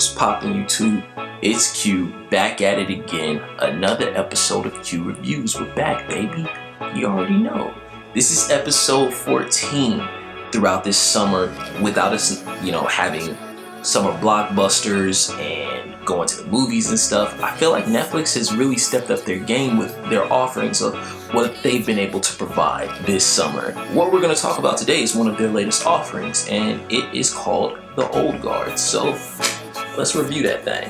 What's poppin' YouTube? It's Q, back at it again. Another episode of Q Reviews. We're back, baby. You already know. This is episode 14. Throughout this summer, without us, having summer blockbusters and going to the movies and stuff, I feel like Netflix has really stepped up their game with their offerings of what they've been able to provide this summer. What we're going to talk about today is one of their latest offerings, and it is called The Old Guard. So let's review that thing.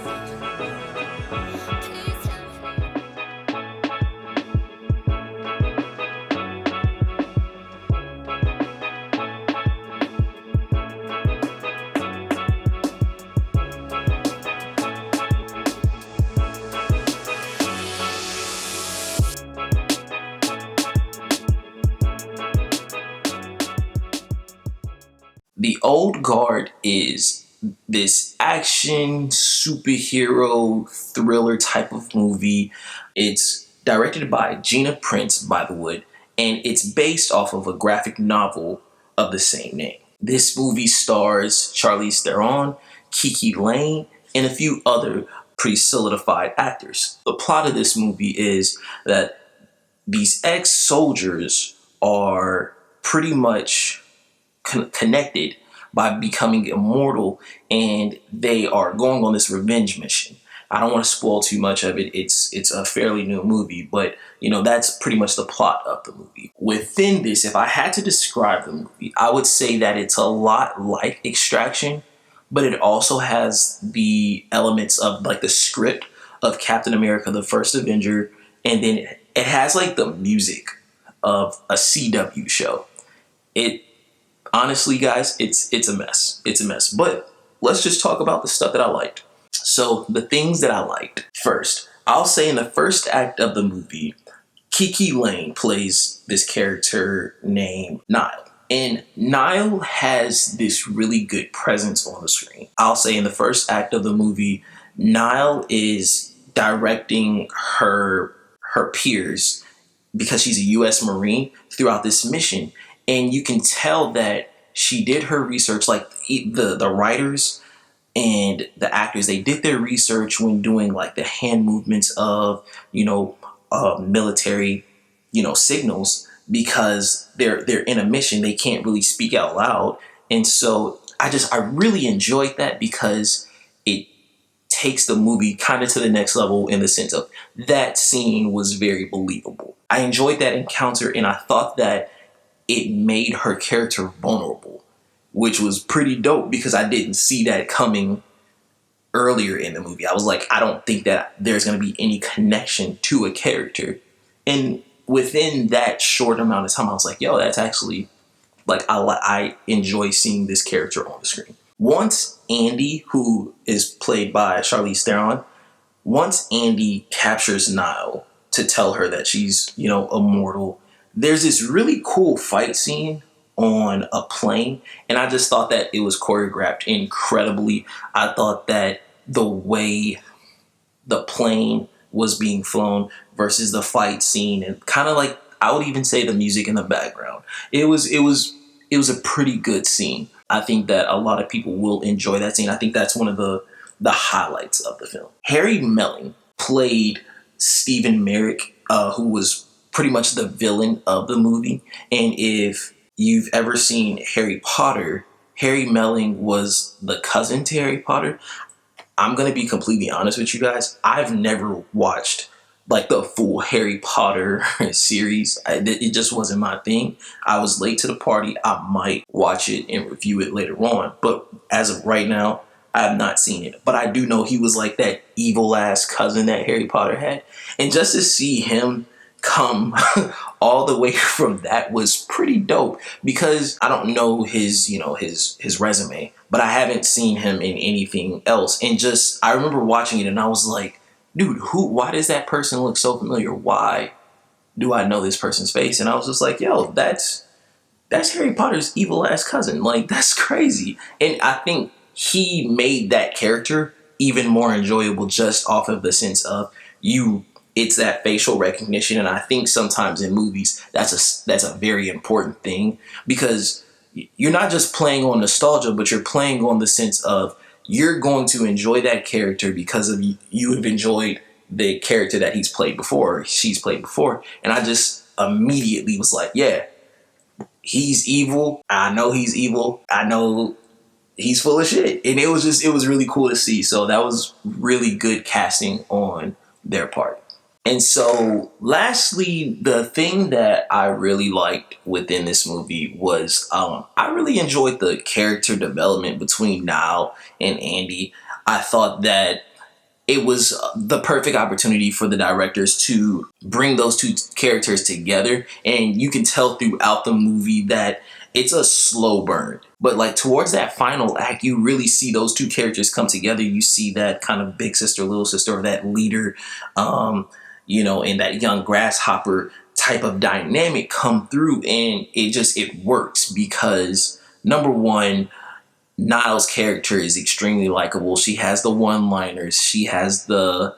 The Old Guard is this action superhero thriller type of movie. It's directed by Gina Prince, by the way, and it's based off of a graphic novel of the same name. This movie stars Charlize Theron, Kiki Layne, and a few other pretty solidified actors. The plot of this movie is that these ex-soldiers are pretty much connected by becoming immortal, and they are going on this revenge mission. I don't want to spoil too much of it. It's a fairly new movie, but that's pretty much the plot of the movie. Within this, if I had to describe the movie, I would say that it's a lot like Extraction, but it also has the elements of like the script of Captain America, the First Avenger, and then it has like the music of a CW show. Honestly, guys, it's a mess. It's a mess. But let's just talk about the stuff that I liked. So the things that I liked. First, I'll say in the first act of the movie, Kiki Layne plays this character named Nile. And Nile has this really good presence on the screen. I'll say in the first act of the movie, Nile is directing her peers, because she's a U.S. Marine, throughout this mission. And you can tell that she did her research, like the writers and the actors, they did their research when doing like the hand movements of, military, signals, because they're in a mission. They can't really speak out loud. And so I really enjoyed that, because it takes the movie kind of to the next level in the sense of that scene was very believable. I enjoyed that encounter, and I thought that it made her character vulnerable, which was pretty dope, because I didn't see that coming earlier in the movie. I was like, I don't think that there's going to be any connection to a character. And within that short amount of time, I was like, yo, that's actually, like, I enjoy seeing this character on the screen. Once Andy, who is played by Charlize Theron, once Andy captures Nile to tell her that she's, immortal, there's this really cool fight scene on a plane, and I just thought that it was choreographed incredibly. I thought that the way the plane was being flown versus the fight scene, and kind of like, I would even say the music in the background, it was a pretty good scene. I think that a lot of people will enjoy that scene. I think that's one of the highlights of the film. Harry Melling played Stephen Merrick, who was pretty much the villain of the movie. And if you've ever seen Harry Potter, Harry Melling was the cousin to Harry Potter. I'm going to be completely honest with you guys. I've never watched like the full Harry Potter series. It just wasn't my thing. I was late to the party. I might watch it and review it later on. But as of right now, I have not seen it. But I do know he was like that evil ass cousin that Harry Potter had. And just to see him come all the way from that was pretty dope, because I don't know his resume, but I haven't seen him in anything else. And I remember watching it and I was like, dude, why does that person look so familiar? Why do I know this person's face? And I was just like, yo, that's Harry Potter's evil ass cousin. Like, that's crazy. And I think he made that character even more enjoyable just off of the sense of it's that facial recognition. And I think sometimes in movies, that's a very important thing, because you're not just playing on nostalgia, but you're playing on the sense of you're going to enjoy that character because of you have enjoyed the character that he's played before, she's played before. And I just immediately was like, yeah, he's evil. I know he's evil. I know he's full of shit. And it was really cool to see. So that was really good casting on their part. And so lastly, the thing that I really liked within this movie was I really enjoyed the character development between Niall and Andy. I thought that it was the perfect opportunity for the directors to bring those two characters together. And you can tell throughout the movie that it's a slow burn. But like towards that final act, you really see those two characters come together. You see that kind of big sister, little sister, or that leader, and that young grasshopper type of dynamic come through. And it works because, number one, Niall's character is extremely likable. She has the one-liners. She has the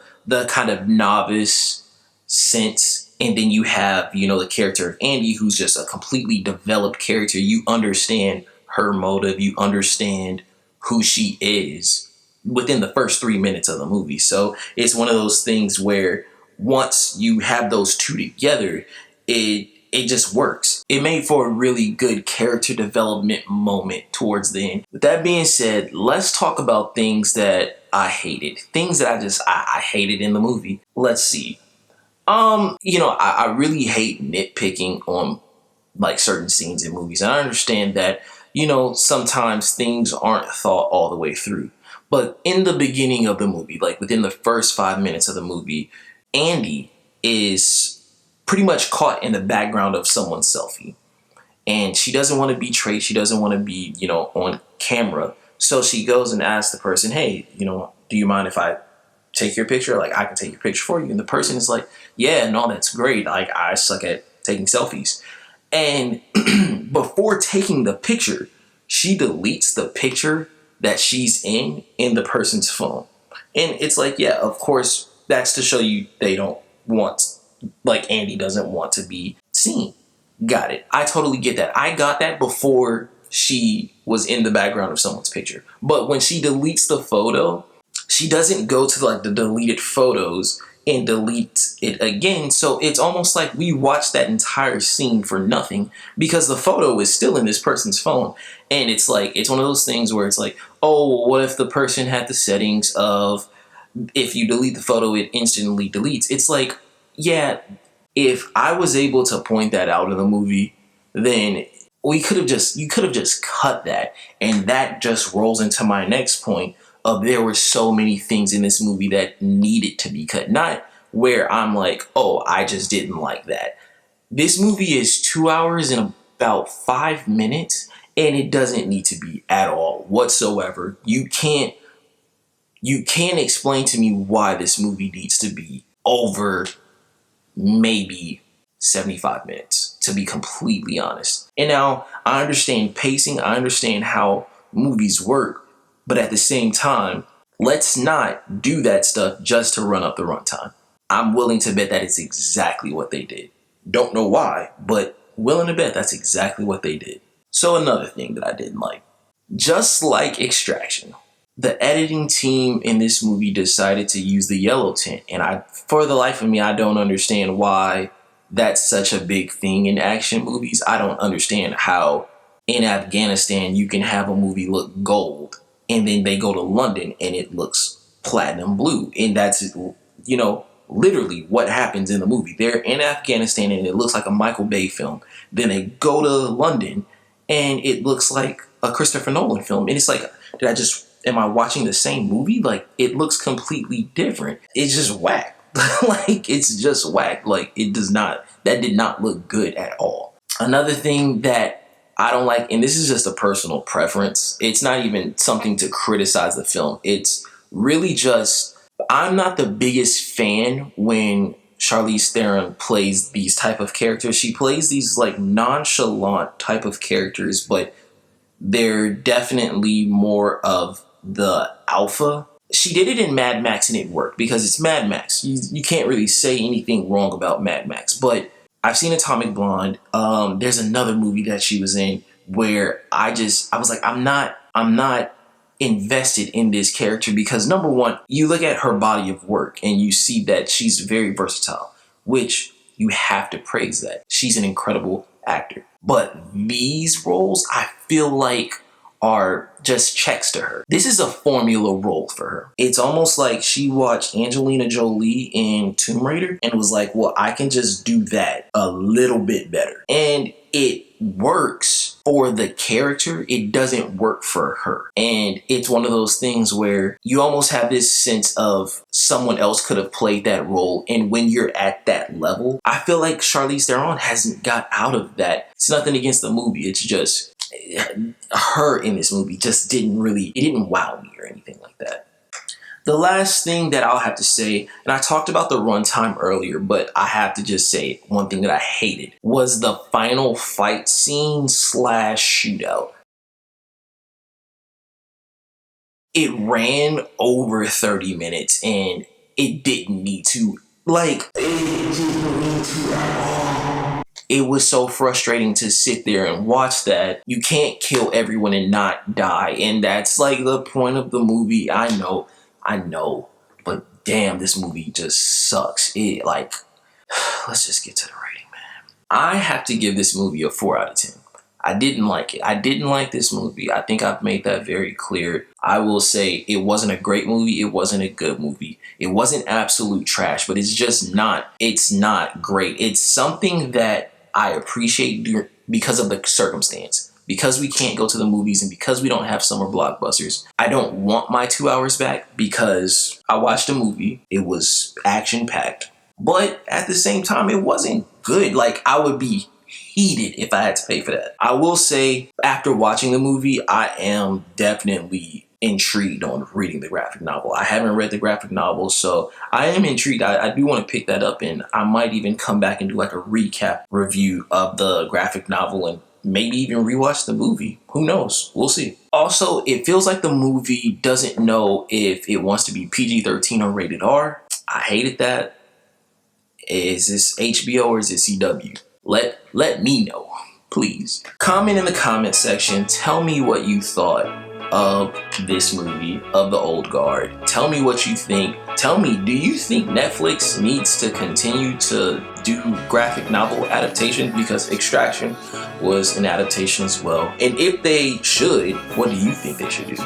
kind of novice sense. And then you have, the character of Andy, who's just a completely developed character. You understand her motive. You understand who she is within the first 3 minutes of the movie. So it's one of those things where once you have those two together, it just works. It made for a really good character development moment towards the end. With that being said, let's talk about things that I hated. Things that I hated in the movie. Let's see. I really hate nitpicking on like certain scenes in movies. And I understand that, sometimes things aren't thought all the way through. But in the beginning of the movie, like within the first 5 minutes of the movie, Andy is pretty much caught in the background of someone's selfie. And she doesn't want to be traced. She doesn't want to be, on camera. So she goes and asks the person, hey, do you mind if I take your picture? Like, I can take your picture for you. And the person is like, yeah, no, that's great. Like, I suck at taking selfies. And before taking the picture, she deletes the picture that she's in the person's phone. And it's like, yeah, of course, that's to show you they don't want, like Andy doesn't want to be seen. Got it. I totally get that. I got that before she was in the background of someone's picture. But when she deletes the photo, she doesn't go to like the deleted photos and delete it again. So it's almost like we watched that entire scene for nothing because the photo is still in this person's phone. And it's like, it's one of those things where it's like, oh, what if the person had the settings of if you delete the photo, it instantly deletes. It's like, yeah, if I was able to point that out in the movie, then you could have just cut that. And that just rolls into my next point of there were so many things in this movie that needed to be cut. Not where I'm like, oh, I just didn't like that. This movie is 2 hours and about 5 minutes, and it doesn't need to be at all whatsoever. You can't explain to me why this movie needs to be over maybe 75 minutes, to be completely honest. And now I understand pacing. I understand how movies work. But at the same time, let's not do that stuff just to run up the runtime. I'm willing to bet that it's exactly what they did. Don't know why, but willing to bet that's exactly what they did. So another thing that I didn't like. Just like Extraction, the editing team in this movie decided to use the yellow tint. And for the life of me, I don't understand why that's such a big thing in action movies. I don't understand how in Afghanistan you can have a movie look gold and then they go to London and it looks platinum blue. And that's, literally what happens in the movie. They're in Afghanistan and it looks like a Michael Bay film. Then they go to London and it looks like a Christopher Nolan film. And it's like, am I watching the same movie? Like, it looks completely different. It's just whack. Like, it's just whack. Like, that did not look good at all. Another thing that I don't like, and this is just a personal preference, it's not even something to criticize the film. It's really just, I'm not the biggest fan when Charlize Theron plays these type of characters. She plays these like nonchalant type of characters, but they're definitely more of the alpha. She did it in Mad Max and it worked because it's Mad Max. You can't really say anything wrong about Mad Max. But I've seen Atomic Blonde. There's another movie that she was in where I was like, I'm not invested in this character because number one, you look at her body of work and you see that she's very versatile, which you have to praise that. She's an incredible actor. But these roles, I feel like, are just checks to her. This is a formula role for her. It's almost like she watched Angelina Jolie in Tomb Raider and was like, well, I can just do that a little bit better. And it works for the character. It doesn't work for her. And it's one of those things where you almost have this sense of someone else could have played that role. And when you're at that level, I feel like Charlize Theron hasn't got out of that. It's nothing against the movie. It's just her in this movie just didn't wow me or anything like that. The last thing that I'll have to say, and I talked about the runtime earlier, but I have to just say one thing that I hated was the final fight scene / shootout. It ran over 30 minutes and it didn't need to. Like, it didn't need to at all. It was so frustrating to sit there and watch that. You can't kill everyone and not die. And that's like the point of the movie. I know. But damn, this movie just sucks. Let's just get to the rating, man. I have to give this movie a 4 out of 10. I didn't like it. I didn't like this movie. I think I've made that very clear. I will say it wasn't a great movie. It wasn't a good movie. It wasn't absolute trash, but it's not great. It's something that I appreciate because of the circumstance. Because we can't go to the movies and because we don't have summer blockbusters. I don't want my 2 hours back because I watched a movie. It was action-packed. But at the same time, it wasn't good. Like, I would be heated if I had to pay for that. I will say, after watching the movie, I am definitely intrigued on reading the graphic novel. I haven't read the graphic novel, so I am intrigued. I do want to pick that up, and I might even come back and do like a recap review of the graphic novel and maybe even rewatch the movie. Who knows? We'll see. Also, it feels like the movie doesn't know if it wants to be PG-13 or rated R. I hated that. Is this HBO or is it CW? Let me know, please. Comment in the comment section. Tell me what you thought of this movie, of The Old Guard. Tell me what you think. Tell me, do you think Netflix needs to continue to do graphic novel adaptation? Because Extraction was an adaptation as well. And if they should, what do you think they should do?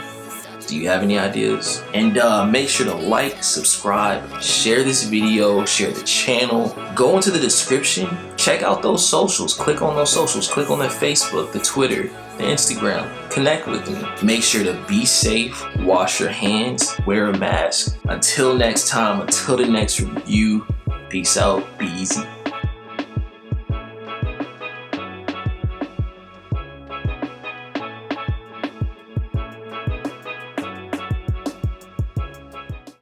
Do you have any ideas? And make sure to like, subscribe, share this video, share the channel. Go into the description, check out those socials. Click on those socials. Click on the Facebook, the Twitter, the Instagram. Connect with me. Make sure to be safe, wash your hands, wear a mask. Until next time, until the next review, peace out, be easy.